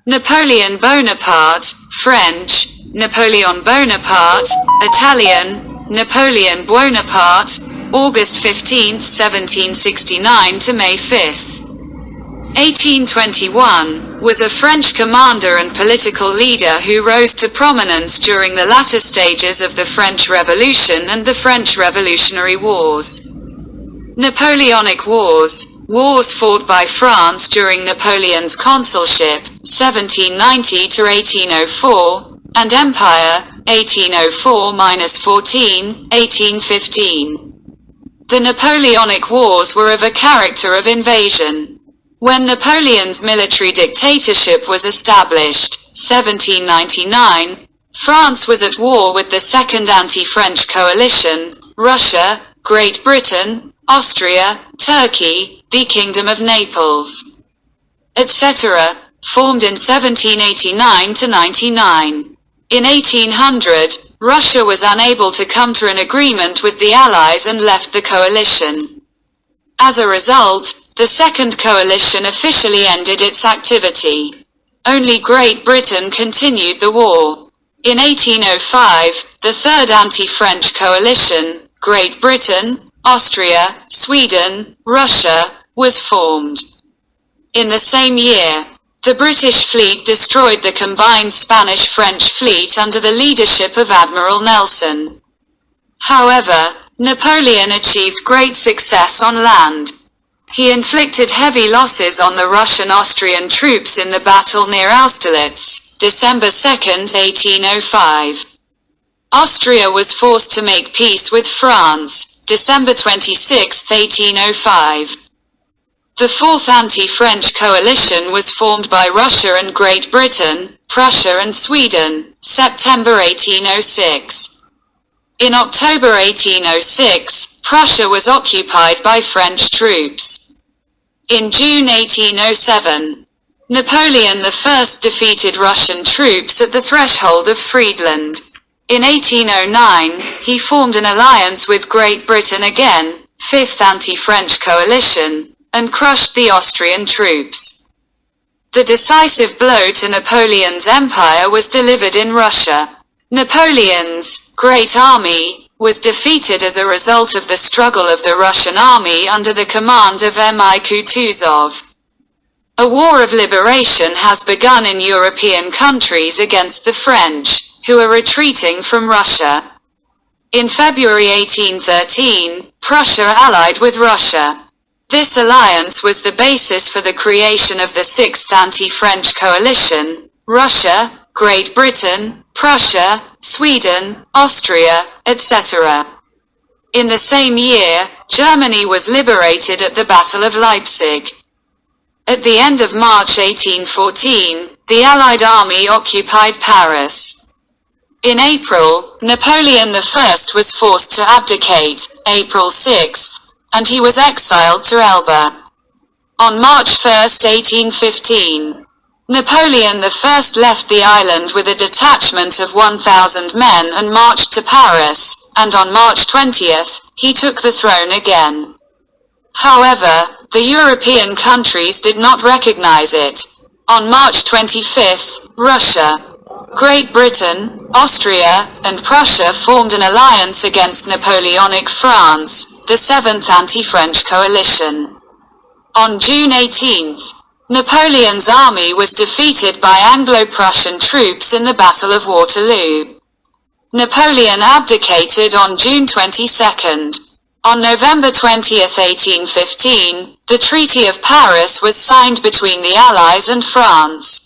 Napoleon Bonaparte, French, Napoleon Bonaparte, Italian, Napoleon Buonaparte, August 15, 1769 to May 5, 1821, was a French commander and political leader who rose to prominence during the latter stages of the French Revolution and the French Revolutionary Wars. Napoleonic Wars, wars fought by France during Napoleon's consulship, 1790 to 1804, and Empire, 1804–14, 1815. The Napoleonic Wars were of a character of invasion. When Napoleon's military dictatorship was established, 1799, France was at war with the Second Anti-French Coalition, Russia, Great Britain, Austria, Turkey, the Kingdom of Naples, etc., formed in 1789 to 99. In 1800, Russia was unable to come to an agreement with the Allies and left the coalition. As a result, the Second Coalition officially ended its activity. Only Great Britain continued the war. In 1805, the Third Anti-French Coalition, Great Britain, Austria, Sweden, Russia, was formed. In the same year, the British fleet destroyed the combined Spanish-French fleet under the leadership of Admiral Nelson. However, Napoleon achieved great success on land. He inflicted heavy losses on the Russian-Austrian troops in the battle near Austerlitz, December 2, 1805. Austria was forced to make peace with France, December 26, 1805. The Fourth Anti-French Coalition was formed by Russia and Great Britain, Prussia and Sweden, September 1806. In October 1806, Prussia was occupied by French troops. In June 1807, Napoleon I defeated Russian troops at the threshold of Friedland. In 1809, he formed an alliance with Great Britain again, Fifth Anti-French Coalition, and crushed the Austrian troops. The decisive blow to Napoleon's empire was delivered in Russia. Napoleon's Great Army was defeated as a result of the struggle of the Russian army under the command of M.I. Kutuzov. A war of liberation has begun in European countries against the French, who are retreating from Russia. In February 1813, Prussia allied with Russia. This alliance was the basis for the creation of the Sixth Anti-French Coalition, Russia, Great Britain, Prussia, Sweden, Austria, etc. In the same year, Germany was liberated at the Battle of Leipzig. At the end of March 1814, the Allied army occupied Paris. In April, Napoleon I was forced to abdicate, April 6, and he was exiled to Elba. On March 1, 1815, Napoleon I left the island with a detachment of 1,000 men and marched to Paris, and on March 20, he took the throne again. However, the European countries did not recognize it. On March 25, Russia, Great Britain, Austria, and Prussia formed an alliance against Napoleonic France, the Seventh Anti-French Coalition. On June 18, Napoleon's army was defeated by Anglo-Prussian troops in the Battle of Waterloo. Napoleon abdicated on June 22. On November 20, 1815, the Treaty of Paris was signed between the Allies and France.